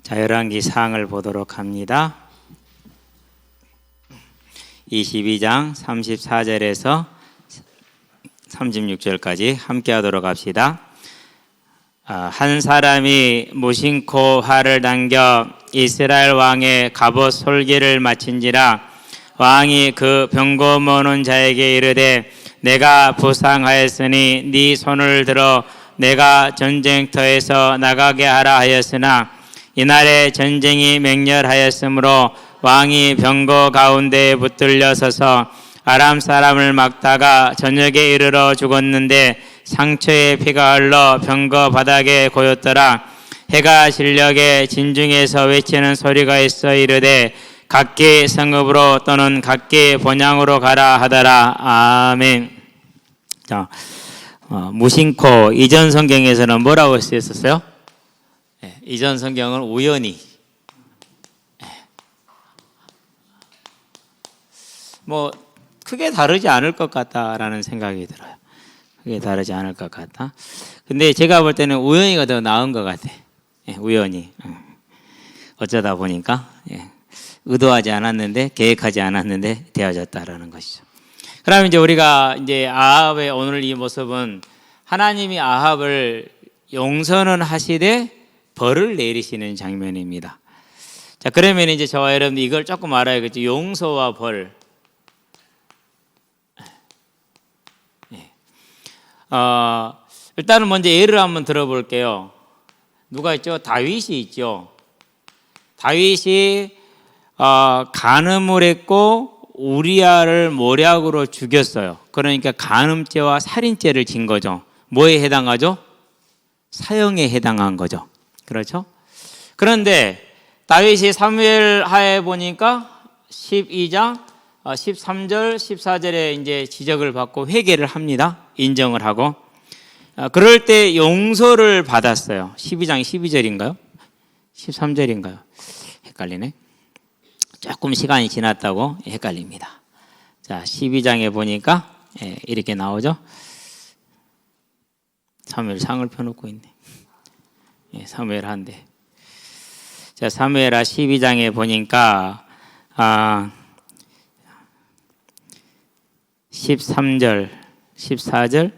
자, 열왕기 사항을 보도록 합니다. 22장 34절에서 36절까지 함께 하도록 합시다. 한 사람이 무심코 활을 당겨 이스라엘 왕의 갑옷 솔기를 마친지라 왕이 그 병고 모는 자에게 이르되 내가 부상하였으니 네 손을 들어 내가 전쟁터에서 나가게 하라 하였으나 이날에 전쟁이 맹렬하였으므로 왕이 병고 가운데에 붙들려 서서 아람 사람을 막다가 저녁에 이르러 죽었는데 상처에 피가 흘러 병거 바닥에 고였더라. 해가 진녘에 진중에서 외치는 소리가 있어 이르되 각기 성읍으로 또는 각기 본향으로 가라 하더라. 아멘. 자, 무심코 이전 성경에서는 뭐라고 쓰였었어요? 이전 성경은 우연히 뭐 크게 다르지 않을 것 같다라는 생각이 들어요. 크게 다르지 않을 것 같다. 근데 제가 볼 때는 우연히가 더 나은 것 같아. 우연히. 어쩌다 보니까 의도하지 않았는데 계획하지 않았는데 되어졌다라는 것이죠. 그럼 이제 우리가 이제 아합의 오늘 이 모습은 하나님이 아합을 용서는 하시되 벌을 내리시는 장면입니다. 자, 그러면 이제 저와 여러분들 이걸 조금 알아야겠죠. 용서와 벌. 일단은 먼저 예를 한번 들어볼게요. 누가 있죠? 다윗이 있죠. 다윗이 간음을 했고 우리아를 모략으로 죽였어요. 그러니까 간음죄와 살인죄를 진 거죠. 뭐에 해당하죠? 사형에 해당한 거죠. 그렇죠? 그런데 다윗이 사무엘 하에 보니까 12장 13절 14절에 이제 지적을 받고 회개를 합니다. 인정을 하고 그럴 때 용서를 받았어요. 12장 12절인가요? 13절인가요? 헷갈리네. 조금 시간이 지났다고 헷갈립니다. 자, 12장에 보니까 이렇게 나오죠. 사무엘 상을 펴놓고 있네. 사무엘 한데. 자, 사무엘하 12장에 보니까 13절, 14절,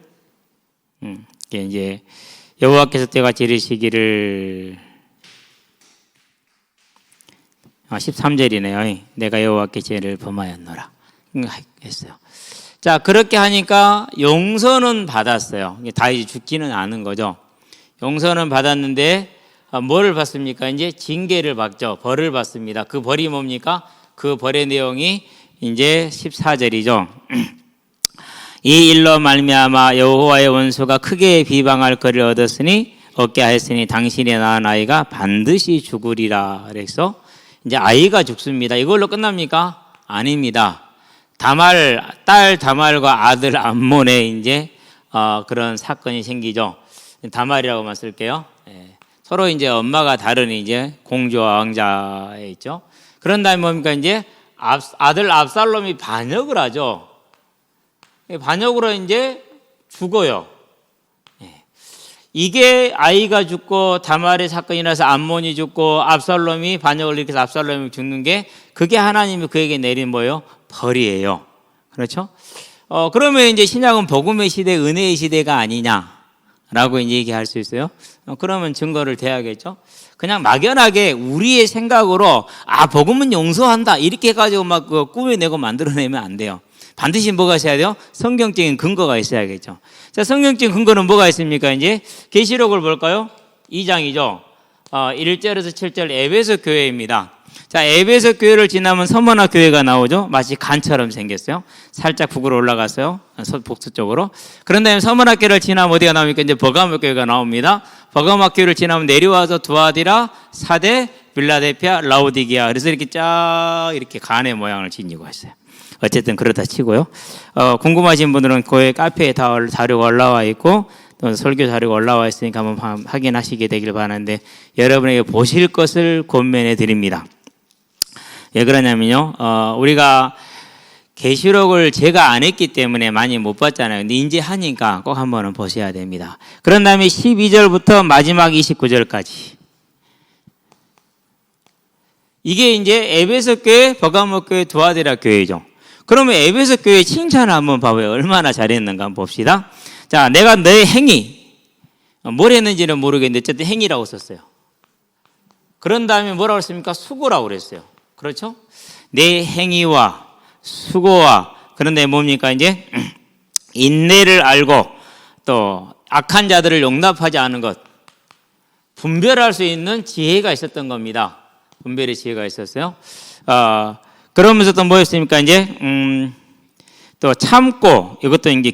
이게 이제 여호와께서 때같이 이르시기를 13절이네요. 내가 여호와께 죄를 범하였노라 했어요. 자, 그렇게 하니까 용서는 받았어요. 다윗이 죽지는 않은 거죠. 용서는 받았는데 뭐를 받습니까? 이제 징계를 받죠. 벌을 받습니다. 그 벌이 뭡니까? 그 벌의 내용이 이제 14절이죠. 이 일로 말미암아 여호와의 원수가 크게 비방할 거리를 얻었으니 얻게 하였으니 당신이 낳은 아이가 반드시 죽으리라. 그래서 이제 아이가 죽습니다. 이걸로 끝납니까? 아닙니다. 딸 다말과 아들 암몬에 이제 그런 사건이 생기죠. 다말이라고만 쓸게요. 서로 이제 엄마가 다른 이제 공주와 왕자에 있죠. 그런 다음에 뭡니까? 이제 아들 압살롬이 반역을 하죠. 반역으로 이제 죽어요. 이게 아이가 죽고 다말의 사건이 나서 암몬이 죽고 압살롬이 반역을 일으켜서 압살롬이 죽는 게 그게 하나님이 그에게 내린 뭐예요? 벌이에요. 그렇죠? 그러면 이제 신약은 복음의 시대, 은혜의 시대가 아니냐라고 이제 얘기할 수 있어요. 그러면 증거를 대야겠죠. 그냥 막연하게 우리의 생각으로 복음은 용서한다 이렇게 해가지고 막 꾸며내고 만들어내면 안 돼요. 반드시 뭐가 있어야 돼요? 성경적인 근거가 있어야겠죠. 자, 성경적인 근거는 뭐가 있습니까? 이제 계시록을 볼까요? 2장이죠. 1절에서 7절 에베소 교회입니다. 자, 에베소 교회를 지나면 서머나 교회가 나오죠. 마치 간처럼 생겼어요. 살짝 북으로 올라갔어요. 북서쪽으로. 그런 다음에 서머나 교회를 지나면 어디가 나옵니까? 이제 버가모 교회가 나옵니다. 버가모 교회를 지나면 내려와서 두아디라, 사대, 빌라델피아, 라오디게아. 그래서 이렇게 쫙 이렇게 간의 모양을 지니고 있어요. 어쨌든 그렇다 치고요. 궁금하신 분들은 교회 카페에 다 자료가 올라와 있고 또 설교 자료가 올라와 있으니까 한번 확인하시게 되길 바라는데 여러분에게 보실 것을 권면해 드립니다. 왜 그러냐면요. 우리가 계시록을 제가 안 했기 때문에 많이 못 봤잖아요. 근데 이제 하니까 꼭 한번은 보셔야 됩니다. 그런 다음에 12절부터 마지막 29절까지 이게 이제 에베소 교회, 버가모 교회, 두아디라 교회죠. 그러면 에베소 교회 칭찬을 한번 봐봐요. 얼마나 잘했는가 한번 봅시다. 자, 내가 너의 행위, 뭘 했는지는 모르겠는데 어쨌든 행위라고 썼어요. 그런 다음에 뭐라고 했습니까? 수고라고 그랬어요. 그렇죠? 내 행위와 수고와, 그런데 뭡니까? 이제 인내를 알고 또 악한 자들을 용납하지 않은 것, 분별할 수 있는 지혜가 있었던 겁니다. 분별의 지혜가 있었어요. 그러면서 또 뭐였습니까? 이제 또 참고, 이것도 이제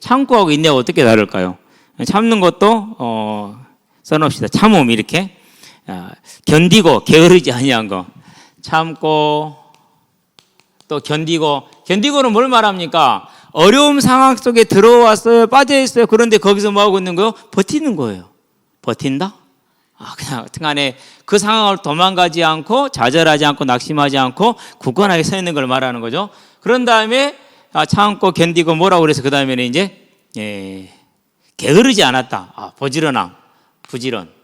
참고하고 인내가 어떻게 다를까요? 참는 것도 써놓읍시다. 참음 이렇게 견디고 게으르지 아니한 거, 참고 또 견디고는 뭘 말합니까? 어려움 상황 속에 들어왔어요, 빠져 있어요. 그런데 거기서 뭐 하고 있는 거예요? 버티는 거예요. 버틴다? 그냥 등안에 그 상황을 도망가지 않고 좌절하지 않고 낙심하지 않고 굳건하게 서 있는 걸 말하는 거죠. 그런 다음에 참고 견디고 뭐라고 그래서 그 다음에는 이제 게으르지 않았다. 부지런.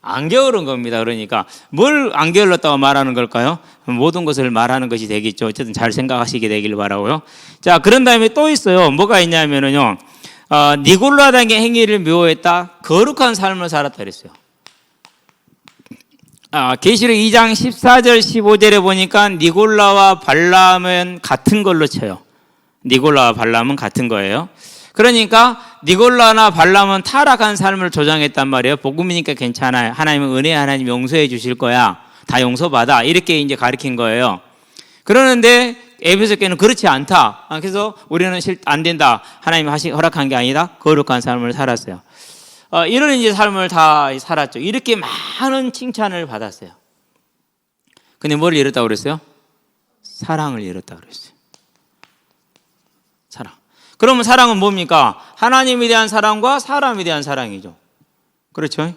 안 게으른 겁니다. 그러니까 뭘 안 게을렀다고 말하는 걸까요? 모든 것을 말하는 것이 되겠죠. 어쨌든 잘 생각하시게 되길 바라고요. 자, 그런 다음에 또 있어요. 뭐가 있냐면은요. 니골라당의 행위를 묘했다. 거룩한 삶을 살았다 그랬어요. 계시록 2장 14절 15절에 보니까 니골라와 발람은 같은 걸로 쳐요. 니골라와 발람은 같은 거예요. 그러니까 니골라나 발람은 타락한 삶을 조장했단 말이에요. 복음이니까 괜찮아요. 하나님은 은혜, 하나님 용서해 주실 거야. 다 용서받아. 이렇게 이제 가르친 거예요. 그러는데 에베소 교회는 그렇지 않다. 그래서 우리는 안 된다. 하나님이 허락한 게 아니다. 거룩한 삶을 살았어요. 이런 이제 삶을 다 살았죠. 이렇게 많은 칭찬을 받았어요. 근데 뭘 잃었다고 그랬어요? 사랑을 잃었다고 그랬어요. 사랑. 그러면 사랑은 뭡니까? 하나님에 대한 사랑과 사람에 대한 사랑이죠. 그렇죠?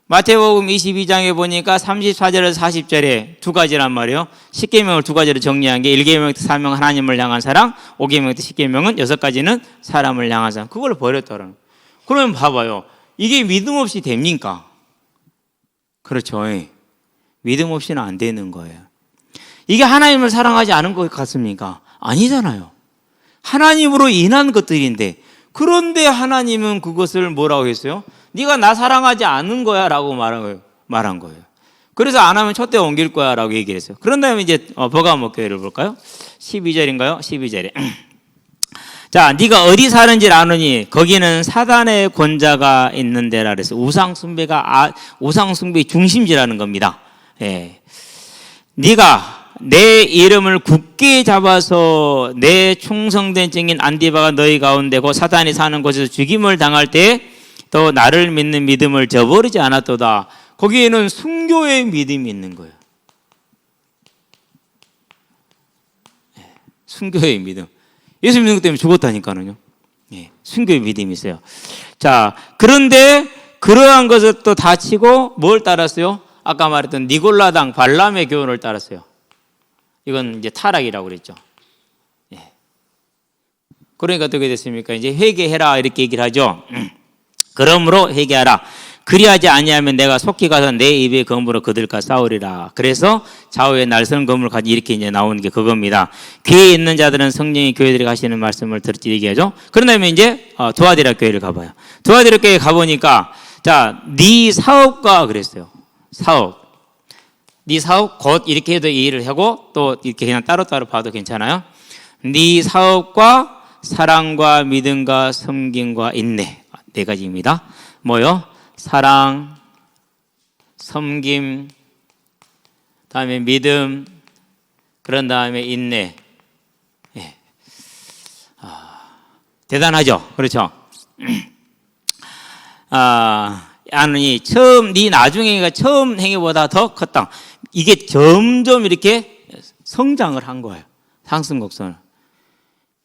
마태복음 22장에 보니까 34절에서 40절에 두 가지란 말이에요. 10계명을 두 가지로 정리한 게 1계명 때 사명 하나님을 향한 사랑, 5계명 때 10계명은 6가지는 사람을 향한 사랑. 그걸 버렸다라는. 그러면 봐봐요. 이게 믿음 없이 됩니까? 그렇죠. 믿음 없이는 안 되는 거예요. 이게 하나님을 사랑하지 않은 것 같습니까? 아니잖아요. 하나님으로 인한 것들인데, 그런데 하나님은 그것을 뭐라고 했어요? 네가 나 사랑하지 않는 거야 라고 말한 거예요. 그래서 안 하면 촛대 옮길 거야 라고 얘기를 했어요. 그런 다음에 이제 버가모 교회를 볼까요? 12절인가요? 12절에 자, 네가 어디 사는지 아느니 거기는 사단의 권자가 있는 데라 그래서 우상 숭배의 중심지라는 겁니다. 네가 내 이름을 굳게 잡아서 내 충성된 증인 안디바가 너희 가운데고 사단이 사는 곳에서 죽임을 당할 때 또 나를 믿는 믿음을 저버리지 않았도다. 거기에는 순교의 믿음이 있는 거예요. 순교의 믿음. 예수 믿는 것 때문에 죽었다니까요. 순교의 믿음이 있어요. 자, 그런데 그러한 것을 또 다치고 뭘 따랐어요? 아까 말했던 니골라당 발람의 교훈을 따랐어요. 이건 이제 타락이라고 그랬죠. 그러니까 어떻게 됐습니까? 이제 회개해라 이렇게 얘기를 하죠. 그러므로 회개하라. 그리하지 아니하면 내가 속히 가서 내 입의 검으로 그들과 싸우리라. 그래서 좌우의 날선 검을 가지고 이렇게 이제 나오는 게 그겁니다. 귀에 있는 자들은 성령이 교회들이 하시는 말씀을 들었지 얘기하죠. 그런 다음에 이제 두아디라 교회를 가봐요. 두아디라 교회 가보니까 자, 네 사업과 그랬어요. 사업. 네 사업 곧 이렇게 해도 이해를 하고 또 이렇게 그냥 따로따로 봐도 괜찮아요. 네 사업과 사랑과 믿음과 섬김과 인내. 4가지입니다. 뭐요? 사랑, 섬김, 다음에 믿음, 그런 다음에 인내. 대단하죠? 그렇죠? 아니, 네 나중에가 처음 행위보다 더 컸다. 이게 점점 이렇게 성장을 한 거예요. 상승곡선을.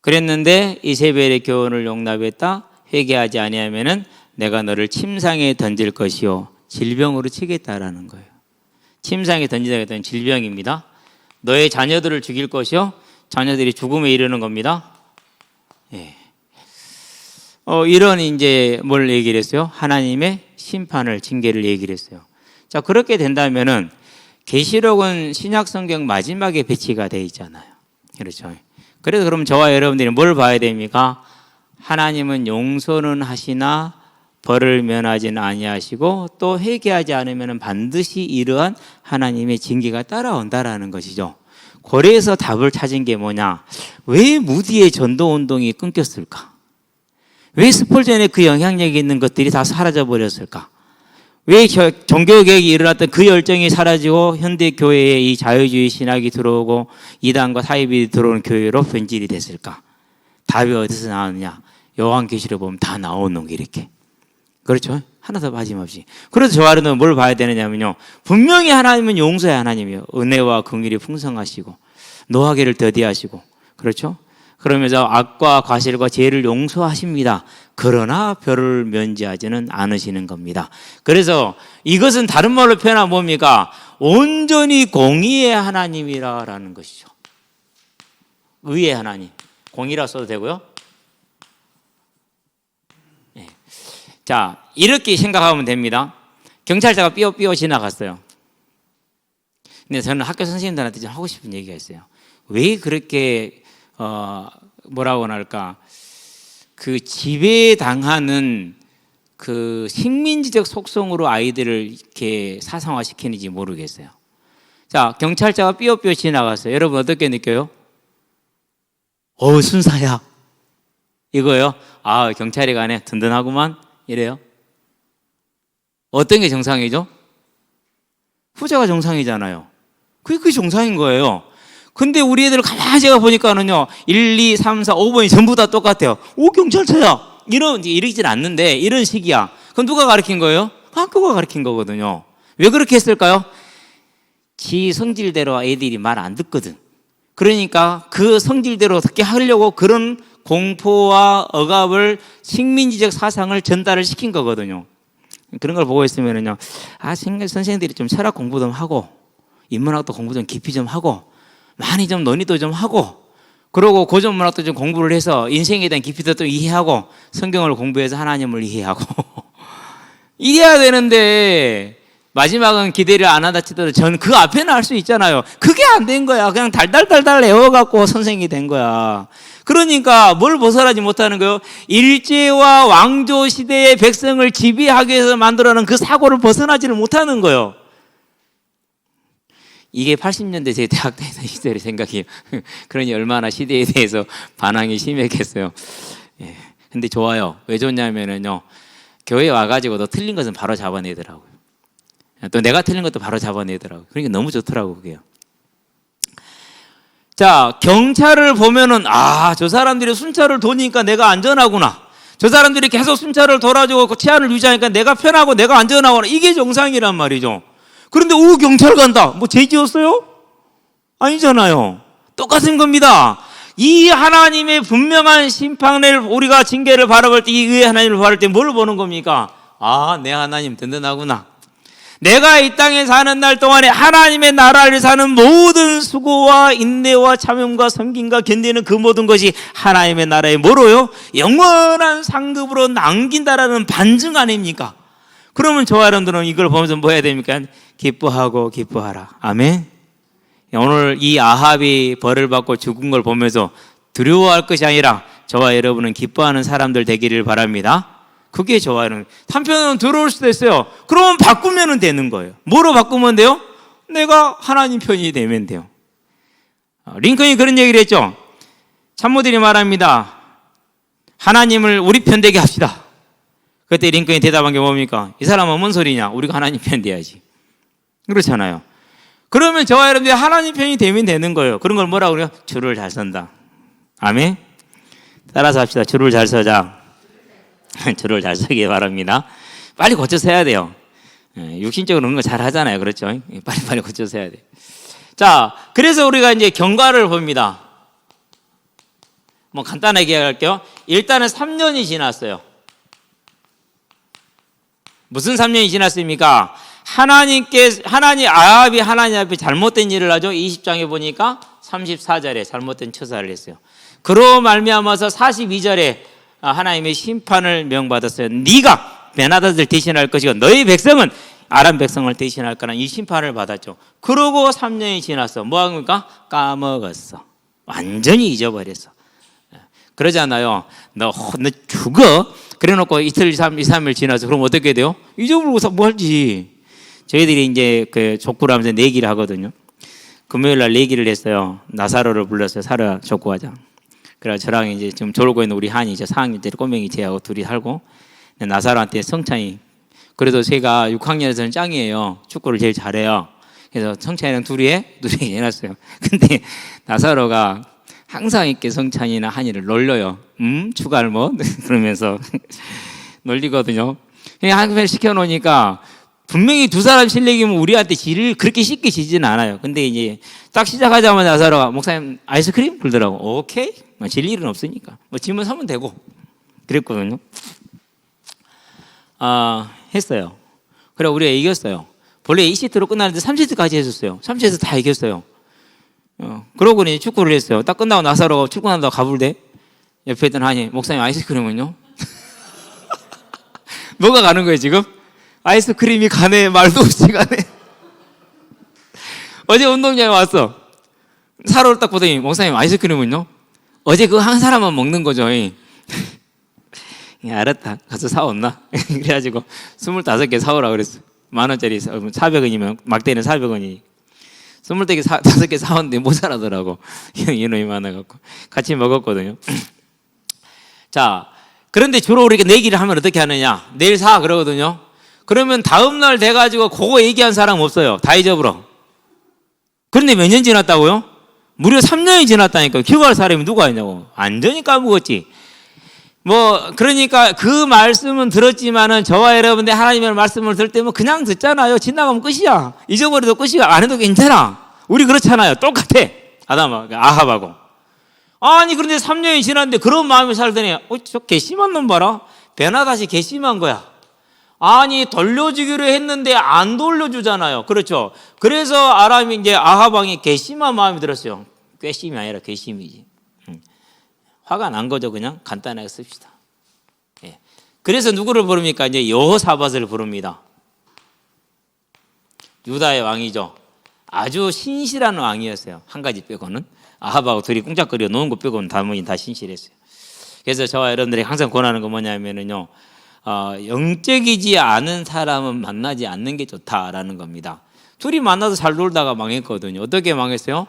그랬는데 이세벨의 교훈을 용납했다. 회개하지 아니하면은 내가 너를 침상에 던질 것이요 질병으로 치겠다라는 거예요. 침상에 던지다 했던 질병입니다. 너의 자녀들을 죽일 것이요 자녀들이 죽음에 이르는 겁니다. 이런 이제 뭘 얘기를 했어요? 하나님의 심판을 징계를 얘기를 했어요. 자, 그렇게 된다면은 계시록은 신약 성경 마지막에 배치가 돼 있잖아요. 그렇죠. 그래서 그럼 저와 여러분들이 뭘 봐야 됩니까? 하나님은 용서는 하시나 벌을 면하지는 아니하시고 또 회개하지 않으면 반드시 이러한 하나님의 징계가 따라온다라는 것이죠. 고래에서 답을 찾은 게 뭐냐? 왜 무디의 전도 운동이 끊겼을까? 왜 스펄전의 그 영향력이 있는 것들이 다 사라져 버렸을까? 왜 종교개혁이 일어났던 그 열정이 사라지고 현대 교회에 이 자유주의 신학이 들어오고 이단과 사이비 들어오는 교회로 변질이 됐을까? 답이 어디서 나오느냐? 요한계시록 보면 다 나오는 게 이렇게. 그렇죠? 하나도 빠짐없이. 그래서 저와는 뭘 봐야 되느냐면요. 분명히 하나님은 용서의 하나님이에요. 은혜와 긍휼이 풍성하시고 노하기를 더디하시고. 그렇죠? 그러면서 악과 과실과 죄를 용서하십니다. 그러나 별을 면제하지는 않으시는 겁니다. 그래서 이것은 다른 말로 표현하면 뭡니까? 온전히 공의의 하나님이라는 것이죠. 의의 하나님. 공의라 써도 되고요. 네. 자, 이렇게 생각하면 됩니다. 경찰차가 삐어삐어 지나갔어요. 근데 저는 학교 선생님들한테 좀 하고 싶은 얘기가 있어요. 왜 그렇게 뭐라고 할까? 그 지배당하는 그 식민지적 속성으로 아이들을 이렇게 사상화시키는지 모르겠어요. 자, 경찰차가 삐어삐어 지나갔어요. 여러분 어떻게 느껴요? 순사야. 이거요? 아, 경찰이 가네. 든든하구만. 이래요. 어떤 게 정상이죠? 후자가 정상이잖아요. 그게 정상인 거예요. 근데 우리 애들 가만히 제가 보니까는요, 1, 2, 3, 4, 5번이 전부 다 똑같아요. 오, 경찰차야! 이러진 않는데, 이런 식이야. 그럼 누가 가르친 거예요? 학교가 가르친 거거든요. 왜 그렇게 했을까요? 지 성질대로 애들이 말 안 듣거든. 그러니까 그 성질대로 듣게 하려고 그런 공포와 억압을 식민지적 사상을 전달을 시킨 거거든요. 그런 걸 보고 있으면은요, 선생님들이 좀 철학 공부 좀 하고, 인문학도 공부 좀 깊이 좀 하고, 많이 좀 논의도 좀 하고, 그러고 고전문학도 좀 공부를 해서 인생에 대한 깊이도 또 이해하고, 성경을 공부해서 하나님을 이해하고 이래야 되는데, 마지막은 기대를 안 하다 치더라도 저는 그 앞에는 할 수 있잖아요. 그게 안 된 거야. 그냥 달달달달 애워갖고 선생이 된 거야. 그러니까 뭘 벗어나지 못하는 거예요? 일제와 왕조 시대의 백성을 지배하기 위해서 만들어낸 그 사고를 벗어나지를 못하는 거예요. 이게 80년대 제 대학 다니던 시절의 생각이에요. 그러니 얼마나 시대에 대해서 반항이 심했겠어요. 예. 근데 좋아요. 왜 좋냐면은요, 교회에 와가지고 너 틀린 것은 바로 잡아내더라고요. 또 내가 틀린 것도 바로 잡아내더라고요. 그러니까 너무 좋더라고요, 그게요. 자, 경찰을 보면은, 저 사람들이 순찰을 도니까 내가 안전하구나. 저 사람들이 계속 순찰을 돌아주고 치안을 유지하니까 내가 편하고 내가 안전하구나. 이게 정상이란 말이죠. 그런데 경찰 간다. 뭐 죄 지었어요? 아니잖아요. 똑같은 겁니다. 이 하나님의 분명한 심판을 우리가 징계를 바라볼 때, 이 의의 하나님을 바라볼 때 뭘 보는 겁니까? 내 하나님 든든하구나. 내가 이 땅에 사는 날 동안에 하나님의 나라를 사는 모든 수고와 인내와 참음과 섬김과 견디는 그 모든 것이 하나님의 나라의 뭐로요? 영원한 상급으로 남긴다라는 반증 아닙니까? 그러면 저와 여러분들은 이걸 보면서 뭐 해야 됩니까? 기뻐하고 기뻐하라. 아멘. 오늘 이 아합이 벌을 받고 죽은 걸 보면서 두려워할 것이 아니라 저와 여러분은 기뻐하는 사람들 되기를 바랍니다. 그게 좋아요. 한편으로는 두려울 수도 있어요. 그러면 바꾸면 되는 거예요. 뭐로 바꾸면 돼요? 내가 하나님 편이 되면 돼요. 링컨이 그런 얘기를 했죠. 참모들이 말합니다. 하나님을 우리 편 되게 합시다. 그때 링컨이 대답한 게 뭡니까? 이 사람은 뭔 소리냐? 우리가 하나님 편 돼야지. 그렇잖아요. 그러면 저와 여러분들이 하나님 편이 되면 되는 거예요. 그런 걸 뭐라고 그래요? 줄을 잘 선다. 아멘. 따라서 합시다. 줄을 잘 서자. 줄을 잘 서기 바랍니다. 빨리 고쳐서 해야 돼요. 육신적으로 그런 거 잘 하잖아요. 그렇죠? 빨리 고쳐서 해야 돼요. 자, 그래서 우리가 이제 경과를 봅니다. 뭐 간단하게 이야기할게요. 일단은 3년이 지났어요. 무슨 3년이 지났습니까? 아합이 하나님 앞에 잘못된 일을 하죠. 20장에 보니까 34절에 잘못된 처사를 했어요. 그로 말미암아서 42절에 하나님의 심판을 명받았어요. 네가 베나다들 대신할 것이고 너희 백성은 아람 백성을 대신할 거란 이 심판을 받았죠. 그러고 3년이 지났어. 뭐 합니까? 까먹었어. 완전히 잊어버렸어. 그러잖아요. 너 죽어? 그래 놓고 이틀, 2, 3일 지나서 그럼 어떻게 돼요? 잊어버리고 뭐 할지. 저희들이 이제 그 족구를 하면서 내기를 하거든요. 금요일 날 내기를 했어요. 나사로를 불렀어요. 사라 족구하자. 그래서 저랑 이제 지금 졸고 있는 우리 한이 이제 4학년 때 꼬맹이 쟤하고 둘이 살고, 나사로한테 성찬이, 그래도 제가 6학년에서는 짱이에요. 축구를 제일 잘해요. 그래서 성찬이랑 둘이 해놨어요. 근데 나사로가 항상 이렇게 성찬이나 한이를 놀려요. 추가를 뭐? 그러면서 놀리거든요. 그냥 한 번 시켜놓으니까 분명히 두 사람 실력이면 우리한테 지를 그렇게 쉽게 지지는 않아요. 근데 이제 딱 시작하자마자 나사로가 목사님 아이스크림? 그러더라고. 오케이. 뭐 질 일은 없으니까. 뭐 지면 사면 되고. 그랬거든요. 했어요. 그래 우리가 이겼어요. 원래 2세트로 끝나는데 3세트까지 했었어요. 3세트 다 이겼어요. 그러고 이제 축구를 했어요. 딱 끝나고 나사로가 축구 난다고 가불대. 옆에 있던 한이 목사님 아이스크림은요? 뭐가 가는 거예요 지금? 아이스크림이 가네. 말도 없이 가네. 어제 운동장에 왔어. 사로를 딱 보더니 목사님 아이스크림은요? 어제 그거 한 사람만 먹는 거죠. 알았다. 가서 사왔나? 그래가지고 25개 사오라 그랬어. 10,000원짜리 400원이면 막대는 400원이. 25개 사왔는데 못 살아더라고. 이놈이 많아갖고. 같이 먹었거든요. 자, 그런데 주로 우리가 내기를 하면 어떻게 하느냐? 내일 사 그러거든요. 그러면 다음날 돼가지고 그거 얘기한 사람 없어요. 다 잊어버려. 그런데 몇 년 지났다고요? 무려 3년이 지났다니까요. 기억할 사람이 누가 있냐고. 완전히 까먹었지. 뭐 그러니까 그 말씀은 들었지만은 저와 여러분들 하나님의 말씀을 들을 때면 그냥 듣잖아요. 지나가면 끝이야. 잊어버려도 끝이야. 안 해도 괜찮아. 우리 그렇잖아요. 똑같아. 아합하고. 아니 그런데 3년이 지났는데 그런 마음이 살더니 저 괘씸한 놈 봐라. 베나다시 괘씸한 거야. 아니 돌려주기로 했는데 안 돌려주잖아요. 그렇죠. 그래서 아람이 이제 아합왕이 괘씸한 마음이 들었어요. 괘씸이 아니라 괘씸이지. 화가 난 거죠. 그냥 간단하게 씁시다. 예. 그래서 누구를 부릅니까? 이제 여호사밧을 부릅니다. 유다의 왕이죠. 아주 신실한 왕이었어요. 한 가지 빼고는. 아합하고 둘이 꿍짝거려 놓은 거 빼고는 나머지는 다 신실했어요. 그래서 저와 여러분들이 항상 권하는 건 뭐냐면요, 영적이지 않은 사람은 만나지 않는 게 좋다라는 겁니다. 둘이 만나서 잘 놀다가 망했거든요. 어떻게 망했어요?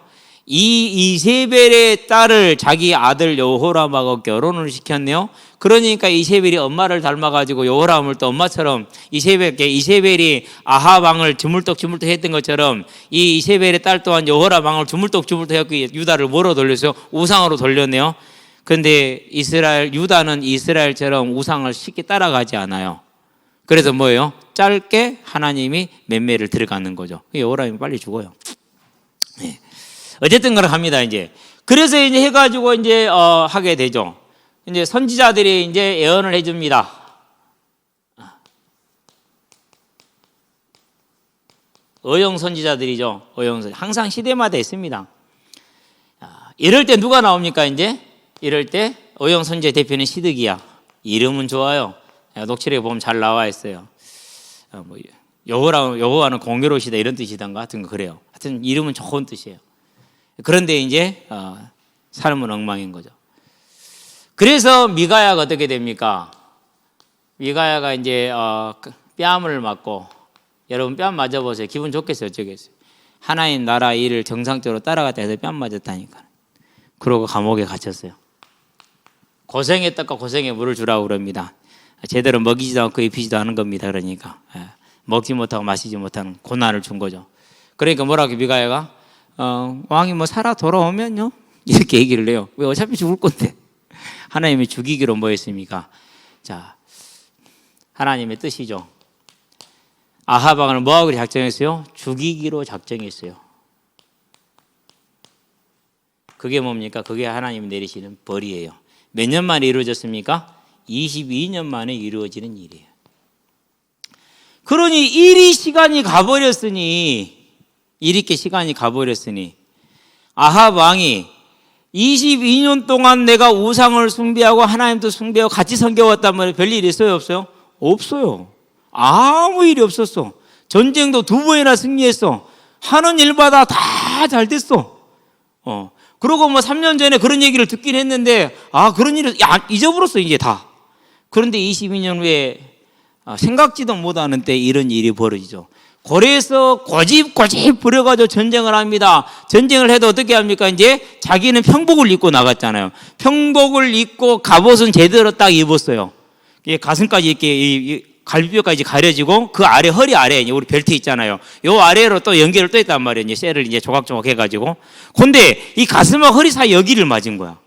이 이세벨의 딸을 자기 아들 여호람하고 결혼을 시켰네요. 그러니까 이세벨이 엄마를 닮아가지고 여호람을 또 엄마처럼 이세벨이 아합 왕을 주물떡 했던 것처럼 이 이세벨의 딸 또한 여호람 왕을 주물떡 했고 유다를 뭐로 돌렸어요? 우상으로 돌렸네요. 그런데 유다는 이스라엘처럼 우상을 쉽게 따라가지 않아요. 그래서 뭐예요? 짧게 하나님이 맴매를 들어가는 거죠. 여호람이 빨리 죽어요. 네. 어쨌든 그렇게 합니다, 이제. 그래서 이제 해가지고 이제, 하게 되죠. 이제 선지자들이 이제 예언을 해줍니다. 어용 선지자들이죠. 항상 시대마다 있습니다. 이럴 때 누가 나옵니까, 이제? 이럴 때 어용 선지자 대표는 시드기야. 이름은 좋아요. 녹취록에 보면 잘 나와 있어요. 뭐, 여호와는 공교로우시다 이런 뜻이던가 하여튼 그래요. 하여튼 이름은 좋은 뜻이에요. 그런데 이제 삶은 엉망인 거죠. 그래서 미가야가 어떻게 됩니까? 미가야가 이제 뺨을 맞고, 여러분 뺨 맞아보세요. 기분 좋겠어요, 어쩌겠어요? 하나님 나라 일을 정상적으로 따라갔다 해서 뺨 맞았다니까. 그러고 감옥에 갇혔어요. 고생했다가 고생에 물을 주라고 그럽니다. 제대로 먹이지도 않고 입히지도 않은 겁니다. 그러니까 먹지 못하고 마시지 못하는 고난을 준 거죠. 그러니까 뭐라고 미가야가 왕이 뭐 살아 돌아오면요 이렇게 얘기를 해요. 왜 어차피 죽을 건데. 하나님이 죽이기로 뭐 했습니까? 자, 하나님의 뜻이죠. 아합 왕을 뭐하고 작정했어요? 죽이기로 작정했어요. 그게 뭡니까? 그게 하나님이 내리시는 벌이에요. 몇 년 만에 이루어졌습니까? 22년 만에 이루어지는 일이에요. 그러니 시간이 가버렸으니 아합 왕이 22년 동안 내가 우상을 숭배하고 하나님도 숭배하고 같이 섬겨왔단 말이에요. 별일 있어요, 없어요? 없어요. 아무 일이 없었어. 전쟁도 2번이나 승리했어. 하는 일마다 다 잘 됐어. 그러고 뭐 3년 전에 그런 얘기를 듣긴 했는데, 그런 일을 잊어버렸어, 이제 다. 그런데 22년 후에 생각지도 못하는 때 이런 일이 벌어지죠. 고래에서 고집 부려가지고 전쟁을 합니다. 전쟁을 해도 어떻게 합니까? 이제 자기는 평복을 입고 나갔잖아요. 평복을 입고 갑옷은 제대로 딱 입었어요. 가슴까지 이렇게 갈비뼈까지 가려지고 그 아래, 허리 아래 우리 벨트 있잖아요. 요 아래로 또 연결을 또 했단 말이에요. 이제 쇠를 이제 조각조각 해가지고. 근데 이 가슴하고 허리 사이 여기를 맞은 거야.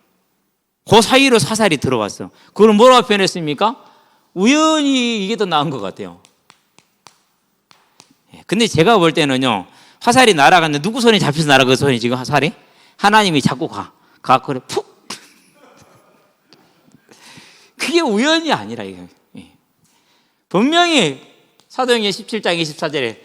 그 사이로 사살이 들어왔어. 그걸 뭐라고 표현했습니까? 우연히 이게 더 나은 것 같아요. 근데 제가 볼 때는요, 화살이 날아갔는데 누구 손에 잡혀서 날아간 손이 지금 화살이? 하나님이 자꾸 그래 푹. 그게 우연이 아니라 이거. 분명히 사도행전 17장 24절에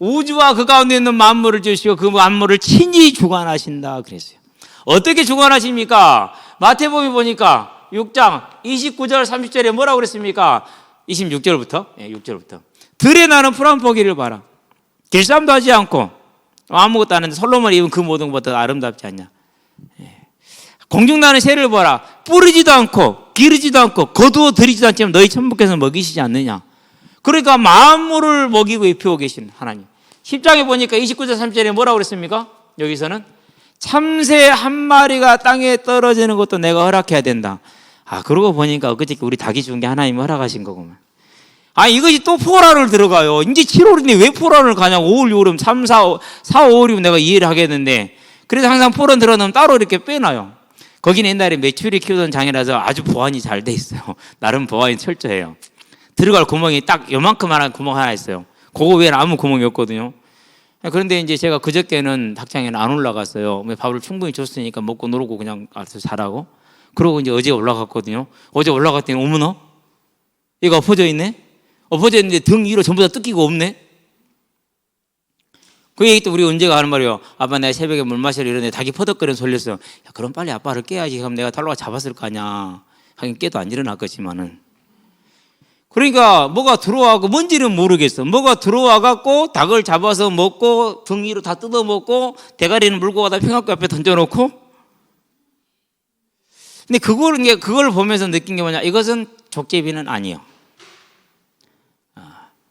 우주와 그 가운데 있는 만물을 주시고 그 만물을 친히 주관하신다 그랬어요. 어떻게 주관하십니까? 마태복음 보니까 6장 29절 30절에 뭐라고 그랬습니까? 26절부터 6절부터 들에 나는 푸른 포기를 봐라. 길쌈도 하지 않고 아무것도 안 하는데 솔로몬이 입은 그 모든 것보다 아름답지 않냐. 공중 나는 새를 보라. 뿌리지도 않고 기르지도 않고 거두어 들이지도 않지만 너희 천부께서 먹이시지 않느냐. 그러니까 만물을 먹이고 입히고 계신 하나님. 10장에 보니까 29절 3절에 뭐라고 그랬습니까? 여기서는 참새 한 마리가 땅에 떨어지는 것도 내가 허락해야 된다. 그러고 보니까 엊그저께 우리 닭이 죽은 게 하나님이 허락하신 거구만. 이것이 또 포란을 들어가요. 이제 7월인데 왜 포란을 가냐고. 5월, 6월이면 3, 4, 5, 5월이면 내가 이해를 하겠는데, 그래서 항상 포란 들어놓으면 따로 이렇게 빼놔요. 거기는 옛날에 메추리 키우던 장이라서 아주 보안이 잘 돼 있어요. 나름 보안이 철저해요. 들어갈 구멍이 딱 요만큼만 구멍 하나 있어요. 그거 외에는 아무 구멍이 없거든요. 그런데 이제 제가 그저께는 닭장에는 안 올라갔어요. 밥을 충분히 줬으니까 먹고 놀고 그냥 알아서 자라고. 그러고 이제 어제 올라갔거든요. 어제 올라갔더니 어머나? 얘가 엎어져 있네? 엎어져 있는데 등 위로 전부 다 뜯기고 없네? 그 얘기 또 우리 은재가 하는 말이에요. 아빠 내가 새벽에 물 마시러 이러는데 닭이 퍼덕거리는 소리 했어. 그럼 빨리 아빠를 깨야지. 그럼 내가 달러가 잡았을 거 아니야. 하긴 깨도 안 일어났겠지만은. 그러니까 뭐가 들어와고 뭔지는 모르겠어. 뭐가 들어와갖고 닭을 잡아서 먹고 등 위로 다 뜯어먹고 대가리는 물고 가다 평화교 앞에 던져놓고. 근데 그걸 보면서 느낀 게 뭐냐. 이것은 족제비는 아니에요.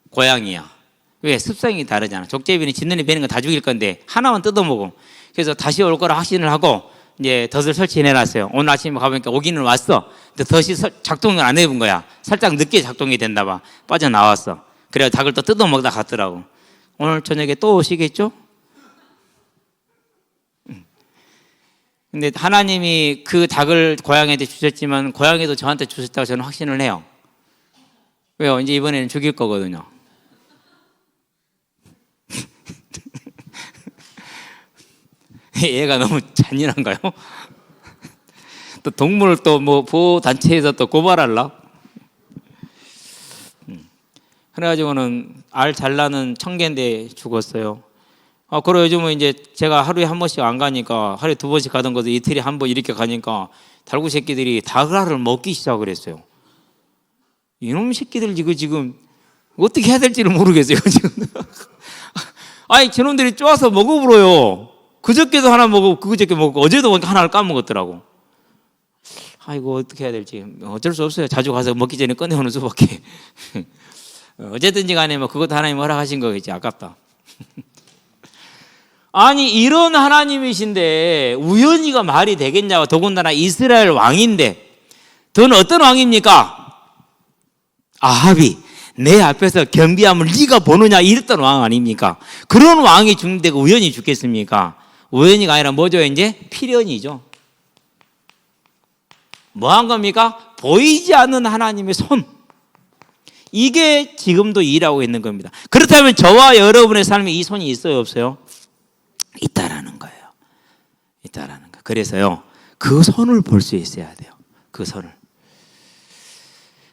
고양이야. 왜? 습성이 다르잖아. 족제비는 짖는이 베는 거 다 죽일 건데 하나만 뜯어먹어. 그래서 다시 올 거라 확신을 하고 이제 덫을 설치해놨어요. 오늘 아침에 가보니까 오기는 왔어. 근데 덫이 작동을 안 해본 거야. 살짝 늦게 작동이 됐나 봐. 빠져나왔어. 그래서 닭을 또 뜯어먹다 갔더라고. 오늘 저녁에 또 오시겠죠? 근데 하나님이 그 닭을 고양이한테 주셨지만 고양이도 저한테 주셨다고 저는 확신을 해요. 왜요? 이제 이번에는 죽일 거거든요. 얘가 너무 잔인한가요? 또 동물 또 뭐 보호단체에서 또 고발할라? 그래가지고는 알 잘 나는 청개인데 죽었어요. 그리고 요즘은 이제 제가 하루에 한 번씩 안 가니까 하루에 2번씩 가던 것도 이틀에 한 번 이렇게 가니까 달구 새끼들이 닭알을 먹기 시작을 했어요. 이놈 새끼들 이거 지금 어떻게 해야 될지를 모르겠어요. 지금. 저놈들이 쪼아서 먹어버려요. 그저께도 하나 먹고 그저께 먹고 어제도 하나를 까먹었더라고. 이거 어떻게 해야 될지 어쩔 수 없어요. 자주 가서 먹기 전에 꺼내오는 수밖에. 어쨌든지 간에 뭐 그것도 하나님 허락하신 거겠지. 아깝다. 이런 하나님이신데 우연히가 말이 되겠냐고. 더군다나 이스라엘 왕인데 넌 어떤 왕입니까? 아합이 내 앞에서 겸비함을 네가 보느냐 이랬던 왕 아닙니까? 그런 왕이 죽는데 우연히 죽겠습니까? 우연히가 아니라 뭐죠? 이제 필연이죠. 뭐 한 겁니까? 보이지 않는 하나님의 손. 이게 지금도 일하고 있는 겁니다. 그렇다면 저와 여러분의 삶에 이 손이 있어요, 없어요? 있다라는 거예요. 있다라는 거. 그래서요, 그 손을 볼 수 있어야 돼요. 그 손을.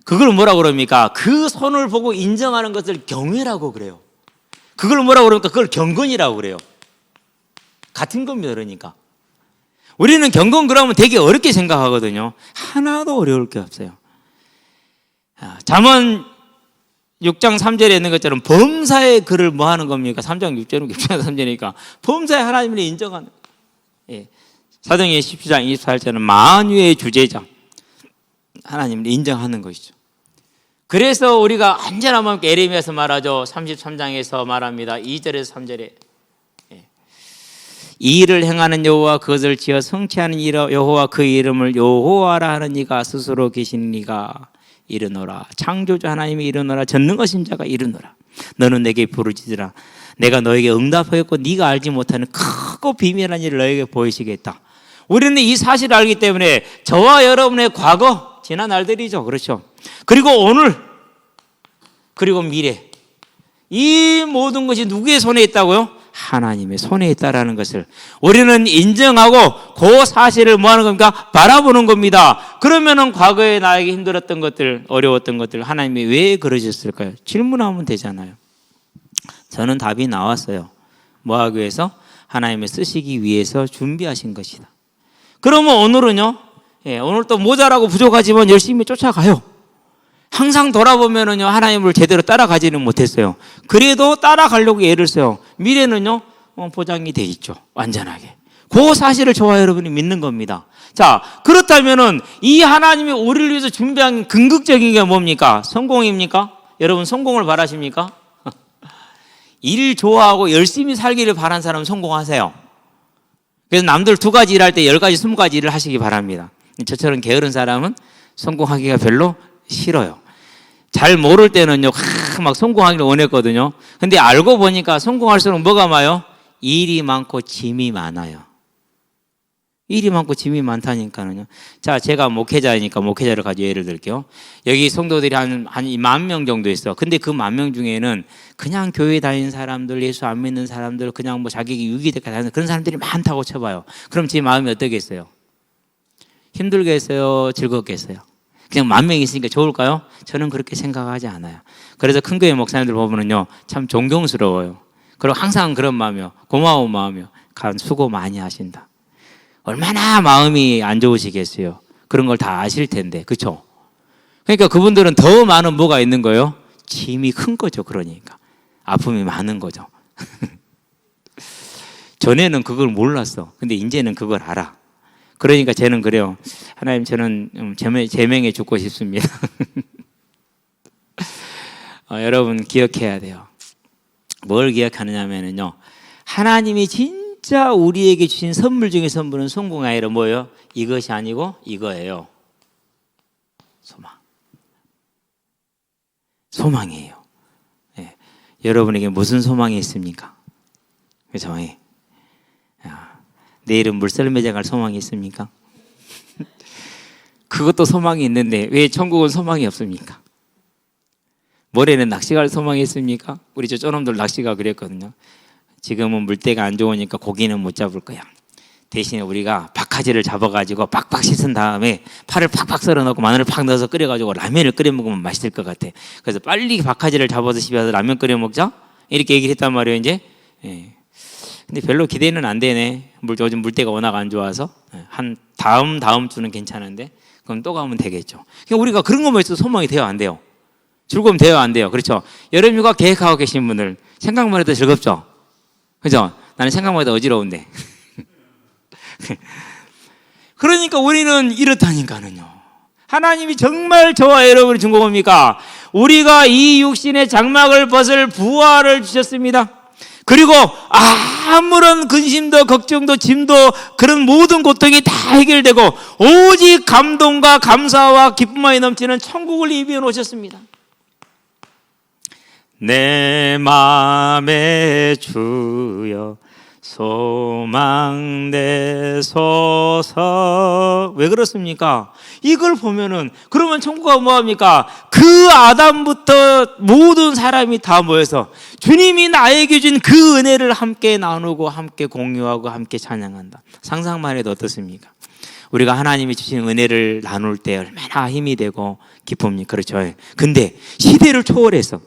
그걸 뭐라고 그럽니까? 그 손을 보고 인정하는 것을 경외라고 그래요. 그걸 뭐라고 그럽니까? 그걸 경건이라고 그래요. 같은 겁니다. 그러니까 우리는 경건 그러면 되게 어렵게 생각하거든요. 하나도 어려울 게 없어요. 잠언 6장 3절에 있는 것처럼 범사의 그를 뭐 하는 겁니까? 3장 6절은 6장 3절이니까 범사의 하나님을 인정하는. 예. 사도행전 17장 24절은 만유의 주제자 하나님을 인정하는 것이죠. 그래서 우리가 언제나 보면 에레미야에서 말하죠. 33장에서 말합니다. 2절에서 3절에 이 일을 행하는 여호와 그것을 지어 성취하는 여호와 그 이름을 여호와라 하는 이가 스스로 계신 이가 이르노라. 창조주 하나님이 이르노라. 전능하신 자가 이르노라. 너는 내게 부르짖으라. 내가 너에게 응답하였고 네가 알지 못하는 크고 비밀한 일을 너에게 보이시겠다. 우리는 이 사실을 알기 때문에 저와 여러분의 과거, 지난 날들이죠. 그렇죠. 그리고 오늘, 그리고 미래, 이 모든 것이 누구의 손에 있다고요? 하나님의 손에 있다라는 것을 우리는 인정하고 그 사실을 뭐 하는 겁니까? 바라보는 겁니다. 그러면은 과거에 나에게 힘들었던 것들, 어려웠던 것들 하나님이 왜 그러셨을까요? 질문하면 되잖아요. 저는 답이 나왔어요. 뭐 하기 위해서? 하나님을 쓰시기 위해서 준비하신 것이다. 그러면 오늘은요? 오늘 또 모자라고 부족하지만 열심히 쫓아가요. 항상 돌아보면은요, 하나님을 제대로 따라가지는 못했어요. 그래도 따라가려고 애를 써요. 미래는요, 보장이 돼 있죠. 완전하게. 그 사실을 저와 여러분이 믿는 겁니다. 자, 그렇다면은 이 하나님이 우리를 위해서 준비한 궁극적인 게 뭡니까? 성공입니까? 여러분 성공을 바라십니까? 일 좋아하고 열심히 살기를 바란 사람은 성공하세요. 그래서 남들 2가지 일할 때 10가지, 20가지 일을 하시기 바랍니다. 저처럼 게으른 사람은 성공하기가 별로 싫어요. 잘 모를 때는요, 막 성공하기를 원했거든요. 근데 알고 보니까 성공할수록 뭐가 많아요? 일이 많고 짐이 많아요. 일이 많고 짐이 많다니까요. 자, 제가 목회자이니까 목회자를 가지고 예를 들게요. 여기 성도들이 한 10,000명 정도 있어. 근데 그 10,000명 중에는 그냥 교회 다니는 사람들, 예수 안 믿는 사람들, 그냥 뭐 자격이 유기되게 다니는 그런 사람들이 많다고 쳐봐요. 그럼 제 마음이 어떻겠어요? 힘들겠어요? 즐겁겠어요? 그냥 10,000명이 있으니까 좋을까요? 저는 그렇게 생각하지 않아요. 그래서 큰 교회 목사님들 보면은요, 참 존경스러워요. 그리고 항상 그런 마음이요. 고마운 마음이요. 수고 많이 하신다. 얼마나 마음이 안 좋으시겠어요. 그런 걸 다 아실 텐데. 그렇죠? 그러니까 그분들은 더 많은 뭐가 있는 거예요? 짐이 큰 거죠. 그러니까. 아픔이 많은 거죠. 전에는 그걸 몰랐어. 근데 이제는 그걸 알아. 그러니까 저는 그래요. 하나님, 저는 제명에 죽고 싶습니다. 여러분 기억해야 돼요. 뭘 기억하느냐면요, 하나님이 진짜 우리에게 주신 선물 중에 선물은 성공이 아니라 뭐예요? 이것이 아니고 이거예요. 소망. 소망이에요. 네. 여러분에게 무슨 소망이 있습니까? 그죠? 내일은 물썰매장 갈 소망이 있습니까? 그것도 소망이 있는데 왜 천국은 소망이 없습니까? 모레는 낚시 갈 소망이 있습니까? 우리 저놈들 낚시가 그랬거든요. 지금은 물때가 안 좋으니까 고기는 못 잡을 거야. 대신에 우리가 박하지를 잡아가지고 빡빡 씻은 다음에 파를 팍팍 썰어놓고 마늘을 팍 넣어서 끓여가지고 라면을 끓여 먹으면 맛있을 것 같아. 그래서 빨리 박하지를 잡아서 집에 와서 라면 끓여 먹자, 이렇게 얘기를 했단 말이에요. 이제 근데 별로 기대는 안 되네. 요즘 물때가 워낙 안 좋아서. 한 다음 주는 괜찮은데 그럼 또 가면 되겠죠. 그러니까 우리가 그런 것만 있어도 소망이 돼요, 안 돼요? 즐거움 돼요, 안 돼요? 그렇죠? 여름휴가 계획하고 계신 분들 생각만 해도 즐겁죠? 그죠? 나는 생각만 해도 어지러운데. 그러니까 우리는 이렇다니까는요. 하나님이 정말 저와 여러분이 준 거 뭡니까? 우리가 이 육신의 장막을 벗을 부활을 주셨습니다. 그리고 아무런 근심도 걱정도 짐도 그런 모든 고통이 다 해결되고 오직 감동과 감사와 기쁨만이 넘치는 천국을 입혀 놓으셨습니다. 내 맘에 주여 소망 내소서. 왜 그렇습니까? 이걸 보면은, 그러면 천국가 뭐합니까? 그 아담부터 모든 사람이 다 모여서 주님이 나에게 준 그 은혜를 함께 나누고 함께 공유하고 함께 찬양한다. 상상만 해도 어떻습니까? 우리가 하나님이 주신 은혜를 나눌 때 얼마나 힘이 되고 기쁩니까? 그렇죠? 근데 시대를 초월해서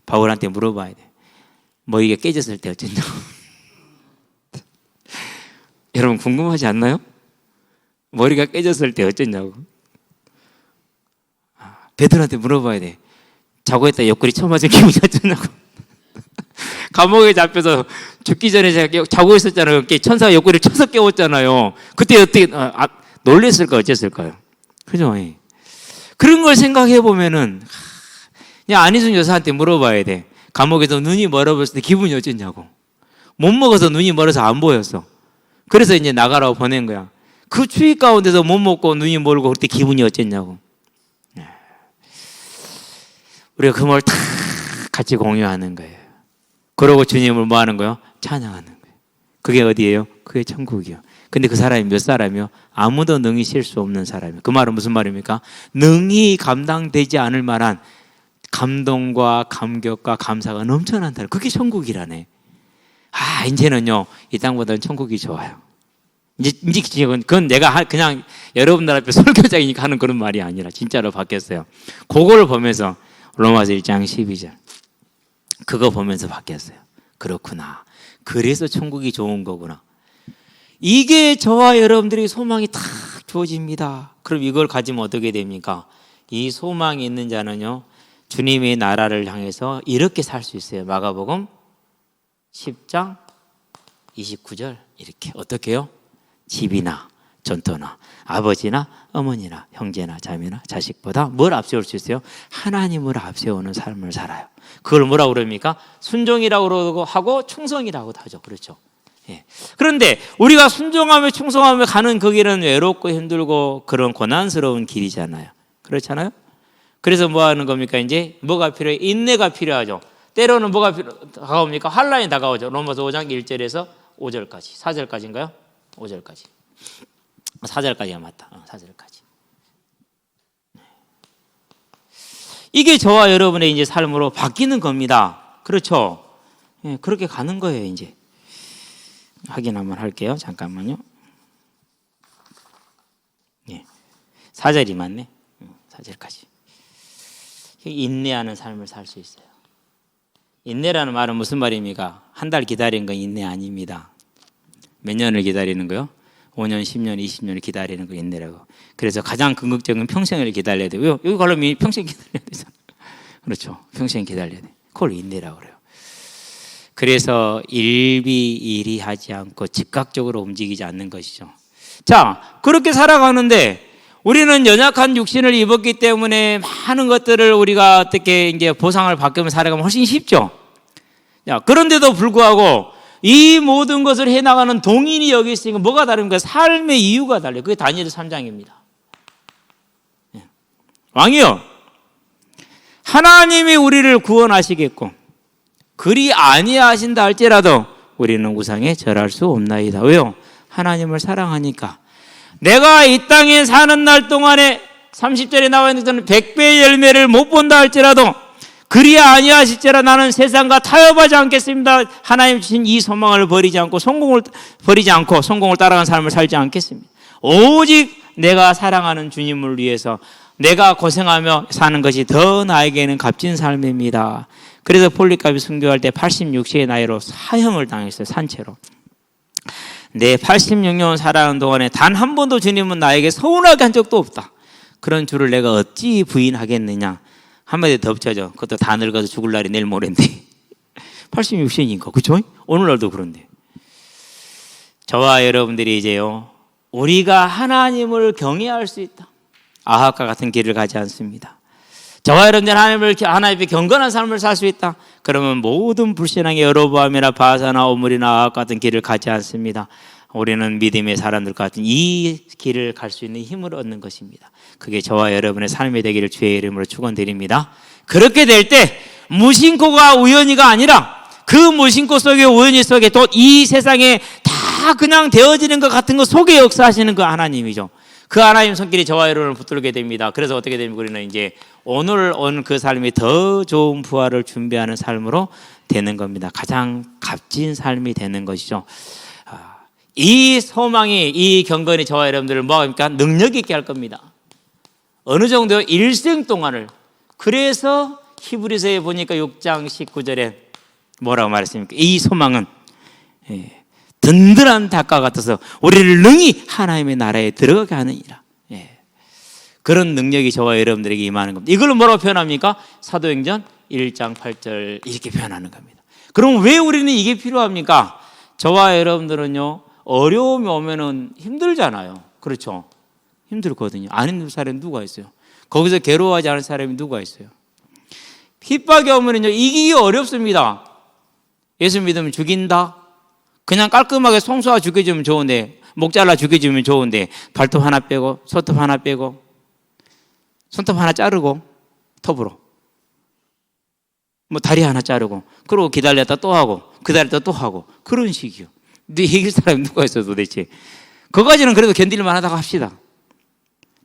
바울한테 물어봐야 돼. 머리가 깨졌을 때 어쩌냐고. 여러분 궁금하지 않나요? 머리가 깨졌을 때 어쩌냐고. 베드로한테 물어봐야 돼. 자고 있다 옆구리 쳐맞은 기분이 어쩌냐고. 감옥에 잡혀서 죽기 전에 제가 자고 있었잖아요. 천사가 옆구리를 쳐서 깨웠잖아요. 그때 어떻게 놀랬을까 어쨌을까요? 그죠? 그런 걸 생각해 보면은 그냥 안희순 여사한테 물어봐야 돼. 감옥에서 눈이 멀어졌을 때 기분이 어땠냐고. 못 먹어서 눈이 멀어서 안 보였어. 그래서 이제 나가라고 보낸 거야. 그 추위 가운데서 못 먹고 눈이 멀고 그때 기분이 어땠냐고. 우리가 그 뭘 다 같이 공유하는 거예요. 그러고 주님을 뭐 하는 거예요? 찬양하는 거예요. 그게 어디예요? 그게 천국이요. 근데 그 사람이 몇 사람이요? 아무도 능히 실 수 없는 사람이에요. 그 말은 무슨 말입니까? 능히 감당되지 않을 만한 감동과 감격과 감사가 넘쳐난다. 그게 천국이라네. 이제는요, 이 땅보다는 천국이 좋아요. 이제 그건 내가 그냥 여러분들 앞에 설교자이니까 하는 그런 말이 아니라 진짜로 바뀌었어요. 그걸 보면서 로마서 1장 12절 그거 보면서 바뀌었어요. 그렇구나. 그래서 천국이 좋은 거구나. 이게 저와 여러분들의 소망이 딱 주어집니다. 그럼 이걸 가지면 어떻게 됩니까? 이 소망이 있는 자는요, 주님의 나라를 향해서 이렇게 살 수 있어요. 마가복음 10장 29절 이렇게 어떻게 해요? 집이나 전토나 아버지나 어머니나 형제나 자매나 자식보다 뭘 앞세울 수 있어요? 하나님을 앞세우는 삶을 살아요. 그걸 뭐라고 그럽니까? 순종이라고 하고 충성이라고도 하죠. 그렇죠? 예. 그런데 우리가 순종하며 충성하며 가는 그 길은 외롭고 힘들고 그런 고난스러운 길이잖아요. 그렇잖아요? 그래서 뭐 하는 겁니까? 이제 뭐가 필요해요? 인내가 필요하죠. 때로는 뭐가 다가옵니까? 환난이 다가오죠. 로마서 5장 1절에서 5절까지 4절까지인가요? 5절까지 4절까지가 맞다. 4절까지. 이게 저와 여러분의 이제 삶으로 바뀌는 겁니다. 그렇죠? 예, 그렇게 가는 거예요. 이제 확인 한번 할게요. 잠깐만요. 예, 4절이 맞네. 4절까지. 인내하는 삶을 살 수 있어요. 인내라는 말은 무슨 말입니까? 한 달 기다리는 건 인내 아닙니다. 몇 년을 기다리는 거요? 5년, 10년, 20년을 기다리는 거 인내라고. 그래서 가장 궁극적인 평생을 기다려야 돼요. 여기 가려면 평생 기다려야 되잖아요. 그렇죠. 평생 기다려야 돼. 그걸 인내라고 그래요. 그래서 일비일이하지 않고 즉각적으로 움직이지 않는 것이죠. 자, 그렇게 살아가는데 우리는 연약한 육신을 입었기 때문에 많은 것들을 우리가 어떻게 이제 보상을 받으면 살아가면 훨씬 쉽죠. 자, 그런데도 불구하고 이 모든 것을 해나가는 동인이 여기 있으니까 뭐가 다릅니까? 삶의 이유가 달라요. 그게 다니엘 3장입니다. 왕이요, 하나님이 우리를 구원하시겠고 그리 아니하신다 할지라도 우리는 우상에 절할 수 없나이다. 왜요? 하나님을 사랑하니까. 내가 이 땅에 사는 날 동안에 30절에 나와 있는 것은 100배의 열매를 못 본다 할지라도 그리 아니하실지라 나는 세상과 타협하지 않겠습니다. 하나님 주신 이 소망을 버리지 않고 성공을 따라가는 삶을 살지 않겠습니다. 오직 내가 사랑하는 주님을 위해서 내가 고생하며 사는 것이 더 나에게는 값진 삶입니다. 그래서 폴리카비 순교할 때 86세의 나이로 사형을 당했어요. 산채로. 내 86년 살아가는 동안에 단 한 번도 주님은 나에게 서운하게 한 적도 없다. 그런 주를 내가 어찌 부인하겠느냐. 한마디 더 붙여줘. 그것도 다 늙어서 죽을 날이 내일 모레인데 86세니까 그렇죠? 오늘날도 그런데 저와 여러분들이 이제요, 우리가 하나님을 경외할 수 있다. 아합과 같은 길을 가지 않습니다. 저와 여러분들 하나님의 경건한 삶을 살 수 있다. 그러면 모든 불신앙의 여로보암이나 바사나 오므리나 아합 같은 길을 가지 않습니다. 우리는 믿음의 사람들 같은 이 길을 갈 수 있는 힘을 얻는 것입니다. 그게 저와 여러분의 삶이 되기를 주의 이름으로 축원드립니다. 그렇게 될 때 무신코가 우연히가 아니라 그 무신코 속에 우연히 속에 또 이 세상에 다 그냥 되어지는 것 같은 것 속에 역사하시는 그 하나님이죠. 그 하나님 손길이 저와 여러분을 붙들게 됩니다. 그래서 어떻게 됩니까? 우리는 이제 오늘 온 그 삶이 더 좋은 부활을 준비하는 삶으로 되는 겁니다. 가장 값진 삶이 되는 것이죠. 이 소망이, 이 경건이 저와 여러분들을 뭐합니까? 능력 있게 할 겁니다. 어느 정도 일생 동안을. 그래서 히브리서에 보니까 6장 19절에 뭐라고 말했습니까? 이 소망은 든든한 닭과 같아서 우리를 능히 하나님의 나라에 들어가게 하느니라. 그런 능력이 저와 여러분들에게 임하는 겁니다. 이걸 뭐라고 표현합니까? 사도행전 1장 8절 이렇게 표현하는 겁니다. 그럼 왜 우리는 이게 필요합니까? 저와 여러분들은요, 어려움이 오면은 힘들잖아요. 그렇죠? 힘들거든요. 안 힘든 사람이 누가 있어요? 거기서 괴로워하지 않은 사람이 누가 있어요? 핍박이 오면은요, 이기기 어렵습니다. 예수 믿으면 죽인다? 그냥 깔끔하게 송수아 죽여주면 좋은데, 목 잘라 죽여주면 좋은데, 발톱 하나 빼고, 손톱 하나 빼고, 손톱 하나 자르고, 톱으로. 뭐 다리 하나 자르고, 그러고 기다렸다 또 하고, 기다렸다 또 하고, 그런 식이요. 근데 이길 사람이 누가 있어 도대체? 그거까지는 그래도 견딜만 하다고 합시다.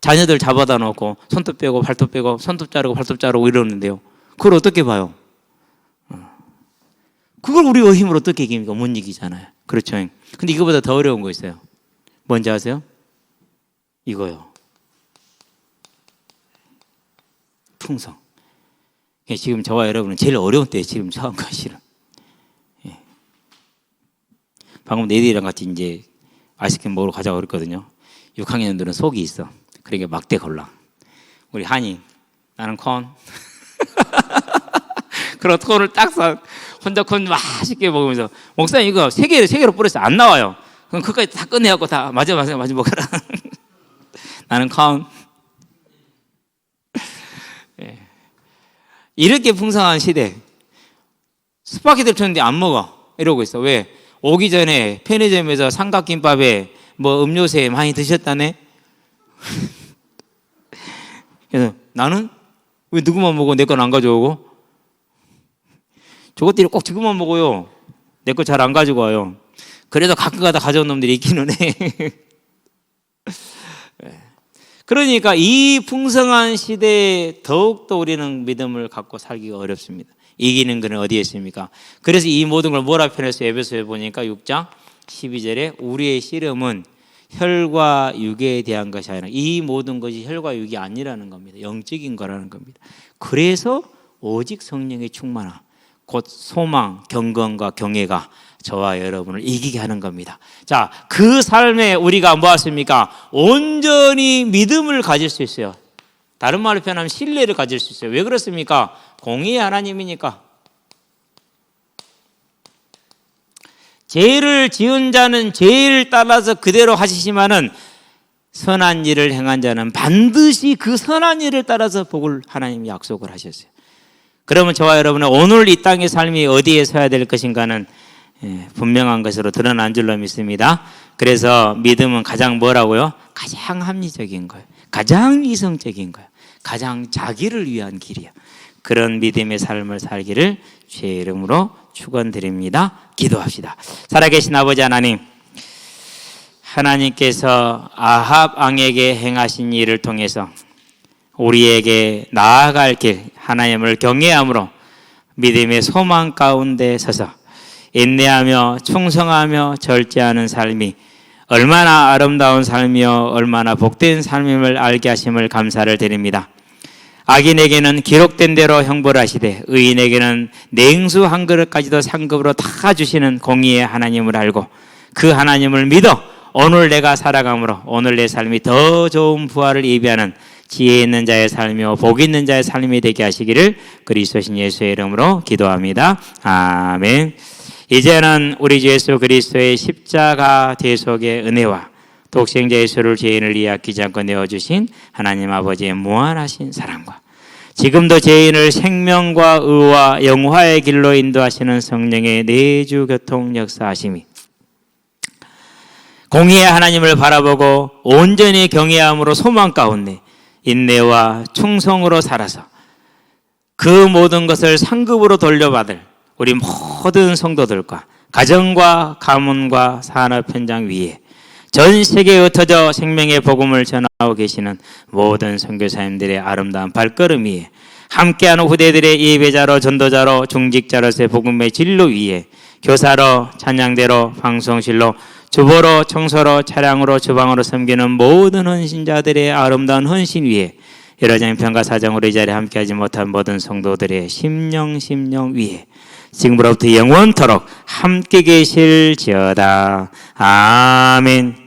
자녀들 잡아다 놓고, 손톱 빼고, 발톱 빼고, 손톱 자르고, 발톱 자르고 이러는데요. 그걸 어떻게 봐요? 그걸 우리의 힘으로 어떻게 이깁니까? 못 이기잖아요. 그렇죠. 근데 이거보다 더 어려운 거 있어요. 뭔지 아세요? 이거요. 풍성. 지금 저와 여러분은 제일 어려운 때에 지금 처한 거 실은. 예. 방금 내들이랑 같이 이제 아이스크림 먹으러 가자고 그랬거든요. 6학년들은 속이 있어. 그러니까 막대 걸라. 우리 한이, 나는 콘. 그런 콘을 딱 사, 혼자 콘 맛있게 먹으면서, 목사님 이거 세 개로 뿌렸어요. 안 나와요. 그럼 그까지 다 끝내갖고 다 마저 먹어라. 나는 콘. 예. 이렇게 풍성한 시대. 스파게티를 쳤는데 안 먹어. 이러고 있어. 왜? 오기 전에 편의점에서 삼각김밥에 뭐 음료수에 많이 드셨다네? 그래서 나는 왜 누구만 먹어? 내 건 안 가져오고? 저것들이 꼭 지금만 먹어요. 내 거 잘 안 가지고 와요. 그래도 가끔가다 가져온 놈들이 있기는 해. 그러니까 이 풍성한 시대에 더욱더 우리는 믿음을 갖고 살기가 어렵습니다. 이기는 것은 어디에 있습니까? 그래서 이 모든 걸 뭐라 표현해서 에베소에 보니까 6장 12절에 우리의 씨름은 혈과 육에 대한 것이 아니라, 이 모든 것이 혈과 육이 아니라는 겁니다. 영적인 거라는 겁니다. 그래서 오직 성령의 충만함, 곧 소망, 경건과 경외가 저와 여러분을 이기게 하는 겁니다. 자, 그 삶에 우리가 뭐였습니까? 온전히 믿음을 가질 수 있어요. 다른 말로 표현하면 신뢰를 가질 수 있어요. 왜 그렇습니까? 공의의 하나님이니까. 죄를 지은 자는 죄를 따라서 그대로 하시지만은 선한 일을 행한 자는 반드시 그 선한 일을 따라서 복을 하나님이 약속을 하셨어요. 그러면 저와 여러분은 오늘 이 땅의 삶이 어디에 서야 될 것인가는 분명한 것으로 드러난 줄로 믿습니다. 그래서 믿음은 가장 뭐라고요? 가장 합리적인 거예요. 가장 이성적인 거예요. 가장 자기를 위한 길이야. 그런 믿음의 삶을 살기를 주의 이름으로 축원드립니다. 기도합시다. 살아계신 아버지 하나님, 하나님께서 아합 왕에게 행하신 일을 통해서 우리에게 나아갈 길, 하나님을 경외함으로 믿음의 소망 가운데 서서 인내하며 충성하며 절제하는 삶이 얼마나 아름다운 삶이요 얼마나 복된 삶임을 알게 하심을 감사를 드립니다. 악인에게는 기록된 대로 형벌 하시되 의인에게는 냉수 한 그릇까지도 상급으로 다 주시는 공의의 하나님을 알고 그 하나님을 믿어 오늘 내가 살아감으로 오늘 내 삶이 더 좋은 부활을 예비하는 지혜 있는 자의 삶이요 복 있는 자의 삶이 되게 하시기를 그리스도신 예수의 이름으로 기도합니다. 아멘. 이제는 우리 주 예수 그리스도의 십자가 대속의 은혜와 독생자 예수를 죄인을 위해 아끼지 않고 내어주신 하나님 아버지의 무한하신 사랑과 지금도 죄인을 생명과 의와 영화의 길로 인도하시는 성령의 내주 교통 역사하심이 공의의 하나님을 바라보고 온전히 경외함으로 소망 가운데 인내와 충성으로 살아서 그 모든 것을 상급으로 돌려받을 우리 모든 성도들과 가정과 가문과 산업 현장 위에 전 세계에 흩어져 생명의 복음을 전하고 계시는 모든 선교사님들의 아름다운 발걸음 위에 함께하는 후대들의 예배자로 전도자로 중직자로서의 복음의 진로 위에 교사로 찬양대로 방송실로 주보로 청소로 차량으로 주방으로 섬기는 모든 헌신자들의 아름다운 헌신 위에 여러장 평가 사정으로 이 자리에 함께하지 못한 모든 성도들의 심령 위에 지금부로부터 영원토록 함께 계실지어다. 아멘.